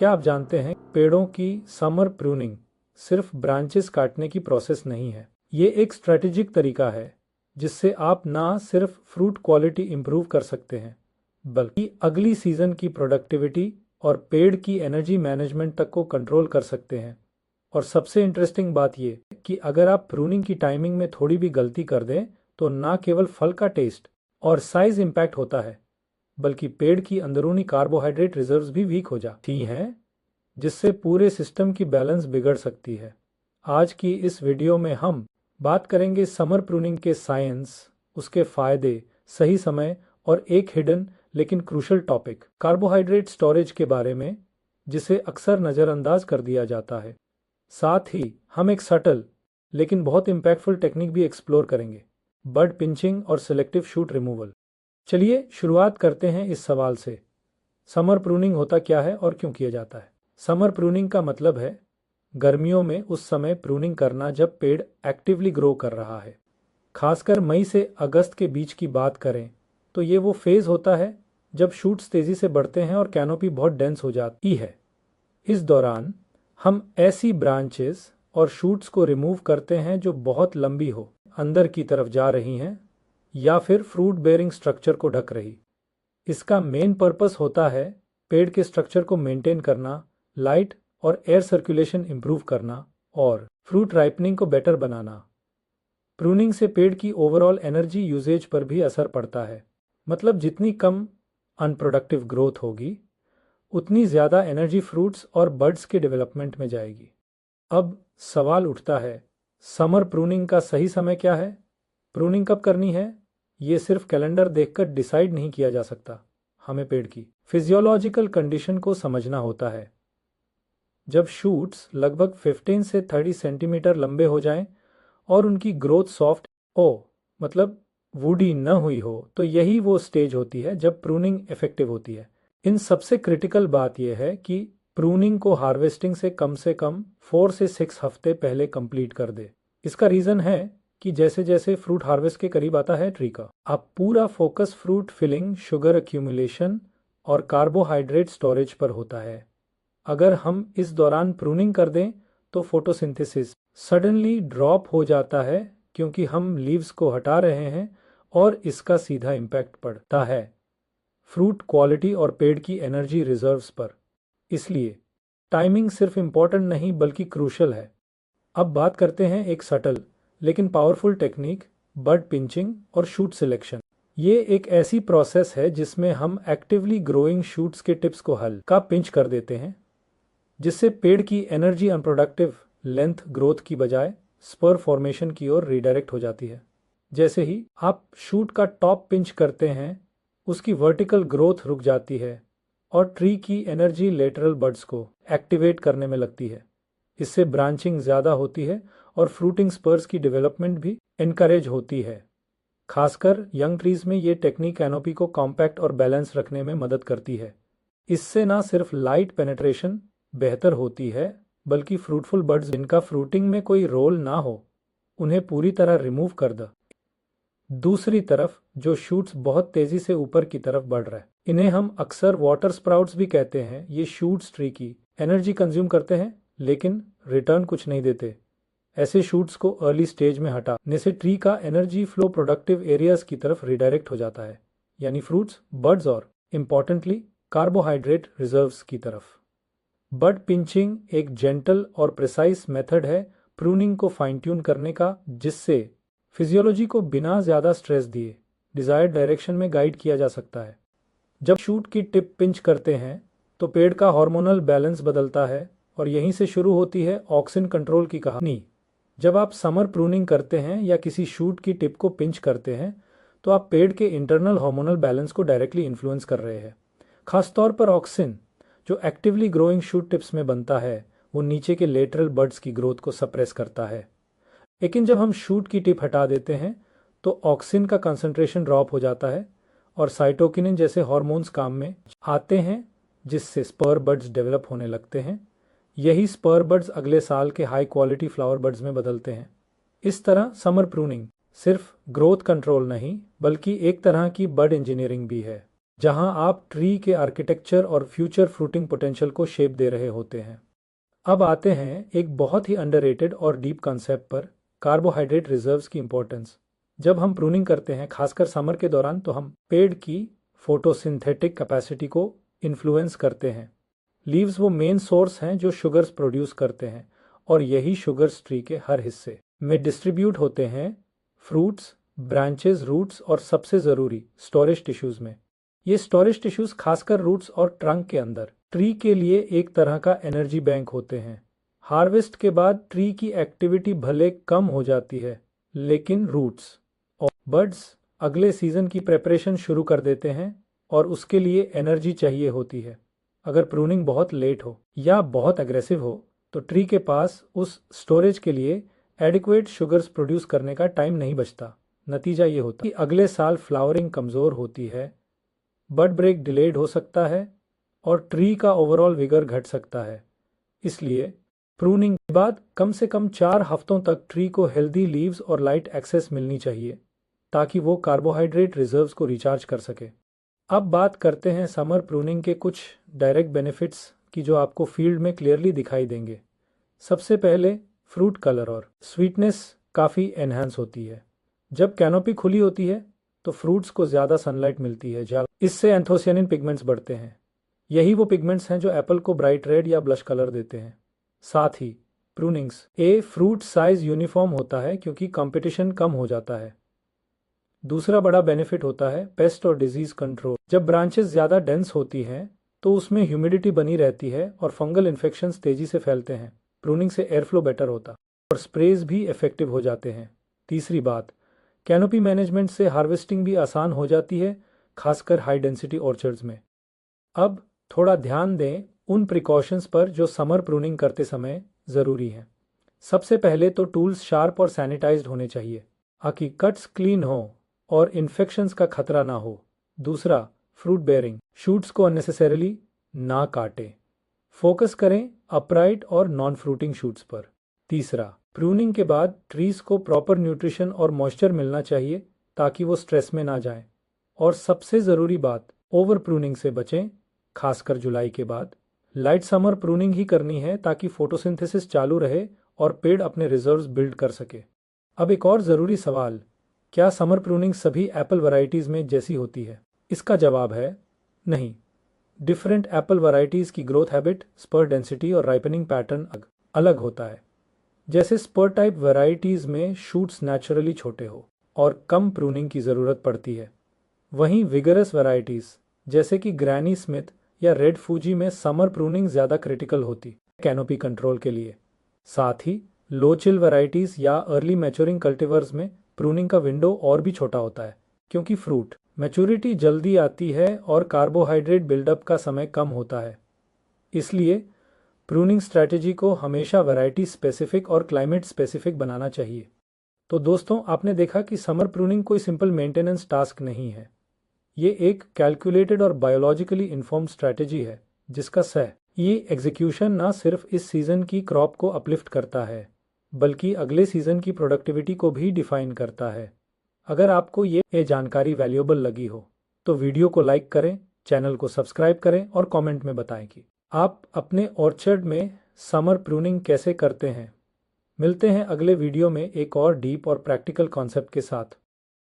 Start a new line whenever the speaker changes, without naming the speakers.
क्या आप जानते हैं पेड़ों की समर प्रूनिंग सिर्फ ब्रांचेस काटने की प्रोसेस नहीं है। ये एक स्ट्रेटेजिक तरीका है जिससे आप ना सिर्फ फ्रूट क्वालिटी इंप्रूव कर सकते हैं बल्कि अगली सीजन की प्रोडक्टिविटी और पेड़ की एनर्जी मैनेजमेंट तक को कंट्रोल कर सकते हैं। और सबसे इंटरेस्टिंग बात ये कि अगर आप प्रूनिंग की टाइमिंग में थोड़ी भी गलती कर दें तो ना केवल फल का टेस्ट और साइज इम्पैक्ट होता है बल्कि पेड़ की अंदरूनी कार्बोहाइड्रेट रिजर्व्स भी वीक हो जाती हैं, जिससे पूरे सिस्टम की बैलेंस बिगड़ सकती है। आज की इस वीडियो में हम बात करेंगे समर प्रूनिंग के साइंस, उसके फायदे, सही समय और एक हिडन लेकिन क्रूशल टॉपिक कार्बोहाइड्रेट स्टोरेज के बारे में, जिसे अक्सर नज़रअंदाज कर दिया जाता है। साथ ही हम एक सटल लेकिन बहुत इम्पैक्टफुल टेक्निक भी एक्सप्लोर करेंगे, बड पिंचिंग और सिलेक्टिव शूट रिमूवल। चलिए शुरुआत करते हैं इस सवाल से, समर प्रूनिंग होता क्या है और क्यों किया जाता है। समर प्रूनिंग का मतलब है गर्मियों में उस समय प्रूनिंग करना जब पेड़ एक्टिवली ग्रो कर रहा है। खासकर मई से अगस्त के बीच की बात करें तो ये वो फेज होता है जब शूट्स तेजी से बढ़ते हैं और कैनोपी बहुत डेंस हो जाती है। इस दौरान हम ऐसी ब्रांचेस और शूट्स को रिमूव करते हैं जो बहुत लंबी हो, अंदर की तरफ जा रही हैं या फिर फ्रूट बेयरिंग स्ट्रक्चर को ढक रही। इसका मेन पर्पस होता है पेड़ के स्ट्रक्चर को मेंटेन करना, लाइट और एयर सर्कुलेशन इंप्रूव करना और फ्रूट राइपनिंग को बेटर बनाना। प्रूनिंग से पेड़ की ओवरऑल एनर्जी यूजेज पर भी असर पड़ता है, मतलब जितनी कम अनप्रोडक्टिव ग्रोथ होगी उतनी ज़्यादा एनर्जी फ्रूट्स और बर्ड्स के डेवलपमेंट में जाएगी। अब सवाल उठता है, समर प्रूनिंग का सही समय क्या है? प्रूनिंग कब करनी है ये सिर्फ कैलेंडर देखकर डिसाइड नहीं किया जा सकता। हमें पेड़ की फिजियोलॉजिकल कंडीशन को समझना होता है। जब शूट्स लगभग 15 से 30 सेंटीमीटर लंबे हो जाएं और उनकी ग्रोथ सॉफ्ट मतलब वुडी न हुई हो तो यही वो स्टेज होती है जब प्रूनिंग इफेक्टिव होती है। इन सबसे क्रिटिकल बात यह है कि प्रूनिंग को हार्वेस्टिंग से कम 4 से 6 हफ्ते पहले कंप्लीट कर दे। इसका रीज़न है कि जैसे जैसे फ्रूट हार्वेस्ट के करीब आता है ट्री का, अब पूरा focus fruit filling, sugar accumulation और कार्बोहाइड्रेट स्टोरेज पर होता है। अगर हम इस दौरान प्रूनिंग कर दें तो फोटोसिंथेसिस सडनली ड्रॉप हो जाता है क्योंकि हम लीव्स को हटा रहे हैं और इसका सीधा इम्पैक्ट पड़ता है फ्रूट क्वालिटी और पेड़ की एनर्जी रिजर्व्स पर। इसलिए टाइमिंग सिर्फ इम्पॉर्टेंट नहीं बल्कि क्रूशल है। अब बात करते हैं एक सटल लेकिन पावरफुल टेक्निक, बड पिंचिंग और शूट सिलेक्शन। ये एक ऐसी प्रोसेस है जिसमें हम एक्टिवली ग्रोइंग शूट्स के टिप्स को हल्का पिंच कर देते हैं, जिससे पेड़ की एनर्जी अनप्रोडक्टिव लेंथ ग्रोथ की बजाय स्पर फॉर्मेशन की ओर रीडायरेक्ट हो जाती है। जैसे ही आप शूट का टॉप पिंच करते हैं उसकी वर्टिकल ग्रोथ रुक जाती है और ट्री की एनर्जी लेटरल बड्स को एक्टिवेट करने में लगती है। इससे ब्रांचिंग ज़्यादा होती है और फ्रूटिंग स्पर्स की डेवलपमेंट भी एनकरेज होती है। खासकर यंग ट्रीज में ये टेक्निक कैनोपी को कॉम्पैक्ट और बैलेंस रखने में मदद करती है। इससे ना सिर्फ लाइट पेनेट्रेशन बेहतर होती है बल्कि फ्रूटफुल बड्स जिनका फ्रूटिंग में कोई रोल ना हो उन्हें पूरी तरह रिमूव कर दे। दूसरी तरफ जो शूट्स बहुत तेजी से ऊपर की तरफ बढ़ रहे हैं, इन्हें हम अक्सर वाटर स्प्राउट्स भी कहते हैं। ये शूट्स ट्री की एनर्जी कंज्यूम करते हैं लेकिन रिटर्न कुछ नहीं देते। ऐसे शूट्स को अर्ली स्टेज में हटाने से ट्री का एनर्जी फ्लो प्रोडक्टिव एरियाज की तरफ रिडायरेक्ट हो जाता है, यानी फ्रूट्स, बर्ड्स और इम्पॉर्टेंटली कार्बोहाइड्रेट रिजर्व्स की तरफ। बड पिंचिंग एक जेंटल और प्रिसाइज मेथड है प्रूनिंग को फाइन ट्यून करने का, जिससे फिजियोलॉजी को बिना ज़्यादा स्ट्रेस दिए डिजायर्ड डायरेक्शन में गाइड किया जा सकता है। जब शूट की टिप पिंच करते हैं तो पेड़ का हार्मोनल बैलेंस बदलता है और यहीं से शुरू होती है ऑक्सिन कंट्रोल की कहानी। जब आप समर प्रूनिंग करते हैं या किसी शूट की टिप को पिंच करते हैं तो आप पेड़ के इंटरनल हार्मोनल बैलेंस को डायरेक्टली इन्फ्लुएंस कर रहे हैं। खासतौर पर ऑक्सिन जो एक्टिवली ग्रोइंग शूट टिप्स में बनता है वो नीचे के लेटरल बड्स की ग्रोथ को सप्रेस करता है। लेकिन जब हम शूट की टिप हटा देते हैं तो ऑक्सिन का कंसंट्रेशन ड्रॉप हो जाता है और साइटोकिनिन जैसे हार्मोन्स काम में आते हैं, जिससे स्पर बड्स डेवलप होने लगते हैं। यही स्पर बड्स अगले साल के हाई क्वालिटी फ्लावर बड्स में बदलते हैं। इस तरह समर प्रूनिंग सिर्फ ग्रोथ कंट्रोल नहीं बल्कि एक तरह की बड इंजीनियरिंग भी है। जहां आप ट्री के आर्किटेक्चर और फ्यूचर फ्रूटिंग पोटेंशियल को शेप दे रहे होते हैं। अब आते हैं एक बहुत ही अंडररेटेड और डीप कॉन्सेप्ट पर, कार्बोहाइड्रेट रिजर्व्स की इंपॉर्टेंस। जब हम प्रूनिंग करते हैं, खासकर समर के दौरान, तो हम पेड़ की फोटोसिंथेटिक कैपेसिटी को इन्फ्लुएंस करते हैं। लीव्स वो मेन सोर्स हैं जो शुगर्स प्रोड्यूस करते हैं, और यही शुगर्स ट्री के हर हिस्से में डिस्ट्रीब्यूट होते हैं, फ्रूट्स, ब्रांचेस, रूट्स और सबसे ज़रूरी स्टोरेज टिश्यूज में। ये स्टोरेज टिश्यूज खासकर रूट्स और ट्रंक के अंदर ट्री के लिए एक तरह का एनर्जी बैंक होते हैं। हार्वेस्ट के बाद ट्री की एक्टिविटी भले कम हो जाती है, लेकिन रूट्स और बर्ड्स अगले सीजन की प्रेपरेशन शुरू कर देते हैं, और उसके लिए एनर्जी चाहिए होती है। अगर प्रूनिंग बहुत लेट हो या बहुत एग्रेसिव हो, तो ट्री के पास उस स्टोरेज के लिए एडिक्वेट शुगर्स प्रोड्यूस करने का टाइम नहीं बचता। नतीजा ये होता है कि अगले साल फ्लावरिंग कमज़ोर होती है, बड ब्रेक डिलेड हो सकता है, और ट्री का ओवरऑल विगर घट सकता है। इसलिए प्रूनिंग के बाद कम से कम 4 हफ्तों तक ट्री को हेल्दी लीव्स और लाइट एक्सेस मिलनी चाहिए, ताकि वो कार्बोहाइड्रेट रिजर्व्स को रिचार्ज कर सके। अब बात करते हैं समर प्रूनिंग के कुछ डायरेक्ट बेनिफिट्स की, जो आपको फील्ड में क्लियरली दिखाई देंगे। सबसे पहले, फ्रूट कलर और स्वीटनेस काफ़ी एनहांस होती है। जब कैनोपी खुली होती है, तो फ्रूट्स को ज़्यादा सनलाइट मिलती है, इससे एंथोसियानिन पिगमेंट्स बढ़ते हैं। यही वो पिगमेंट्स हैं जो एप्पल को ब्राइट रेड या ब्लश कलर देते हैं। साथ ही प्रूनिंग्स ए फ्रूट साइज यूनिफॉर्म होता है, क्योंकि कंपटीशन कम हो जाता है। दूसरा बड़ा बेनिफिट होता है पेस्ट और डिजीज कंट्रोल। जब ब्रांचेस ज़्यादा डेंस होती हैं, तो उसमें ह्यूमिडिटी बनी रहती है और फंगल इन्फेक्शंस तेजी से फैलते हैं। प्रूनिंग से एयर फ्लो बेटर होता और स्प्रेज भी इफेक्टिव हो जाते हैं। तीसरी बात, कैनोपी मैनेजमेंट से हार्वेस्टिंग भी आसान हो जाती है, खासकर हाई डेंसिटी ऑर्चर्ड्स में। अब थोड़ा ध्यान दें उन प्रिकॉशंस पर जो समर प्रूनिंग करते समय ज़रूरी हैं। सबसे पहले तो टूल्स शार्प और सैनिटाइज्ड होने चाहिए, ताकि कट्स क्लीन हो और इन्फेक्शंस का खतरा ना हो। दूसरा, फ्रूट बेयरिंग शूट्स को अननेसेसरीली ना काटें। फोकस करें अपराइट और नॉन फ्रूटिंग शूट्स पर। तीसरा, प्रूनिंग के बाद ट्रीज को प्रॉपर न्यूट्रिशन और मॉइस्चर मिलना चाहिए, ताकि वो स्ट्रेस में ना जाएं। और सबसे ज़रूरी बात, ओवर प्रूनिंग से बचें, खासकर जुलाई के बाद। लाइट समर प्रूनिंग ही करनी है, ताकि फोटोसिंथेसिस चालू रहे और पेड़ अपने रिजर्व्स बिल्ड कर सके। अब एक और ज़रूरी सवाल, क्या समर प्रूनिंग सभी एप्पल वैरायटीज़ में जैसी होती है? इसका जवाब है नहीं। डिफरेंट एप्पल वैरायटीज़ की ग्रोथ हैबिट, स्पर डेंसिटी और राइपनिंग पैटर्न अलग होता है। जैसे स्पर टाइप वैरायटीज़ में शूट्स नेचुरली छोटे हो और कम प्रूनिंग की ज़रूरत पड़ती है। वहीं विगरस वैरायटीज़ जैसे कि ग्रैनी स्मिथ या रेड फूजी में समर प्रूनिंग ज़्यादा क्रिटिकल होती कैनोपी कंट्रोल के लिए। साथ ही लो चिल वैरायटीज़ या अर्ली मैच्योरिंग कल्टीवर्स में प्रूनिंग का विंडो और भी छोटा होता है, क्योंकि फ्रूट मैच्योरिटी जल्दी आती है और कार्बोहाइड्रेट बिल्डअप का समय कम होता है। इसलिए प्रूनिंग स्ट्रैटेजी को हमेशा वैरायटी स्पेसिफिक और क्लाइमेट स्पेसिफिक बनाना चाहिए। तो दोस्तों, आपने देखा कि समर प्रूनिंग कोई सिंपल मेंटेनेंस टास्क नहीं है। ये एक कैलकुलेटेड और बायोलॉजिकली इन्फॉर्म्ड स्ट्रैटेजी है, जिसका ये एग्जीक्यूशन ना सिर्फ इस सीज़न की क्रॉप को अपलिफ्ट करता है, बल्कि अगले सीज़न की प्रोडक्टिविटी को भी डिफाइन करता है। अगर आपको ये जानकारी वैल्यूएबल लगी हो, तो वीडियो को लाइक करें, चैनल को सब्सक्राइब करें और कमेंट में बताएं कि आप अपने ऑर्चर्ड में समर प्रूनिंग कैसे करते हैं। मिलते हैं अगले वीडियो में एक और डीप और प्रैक्टिकल कॉन्सेप्ट के साथ।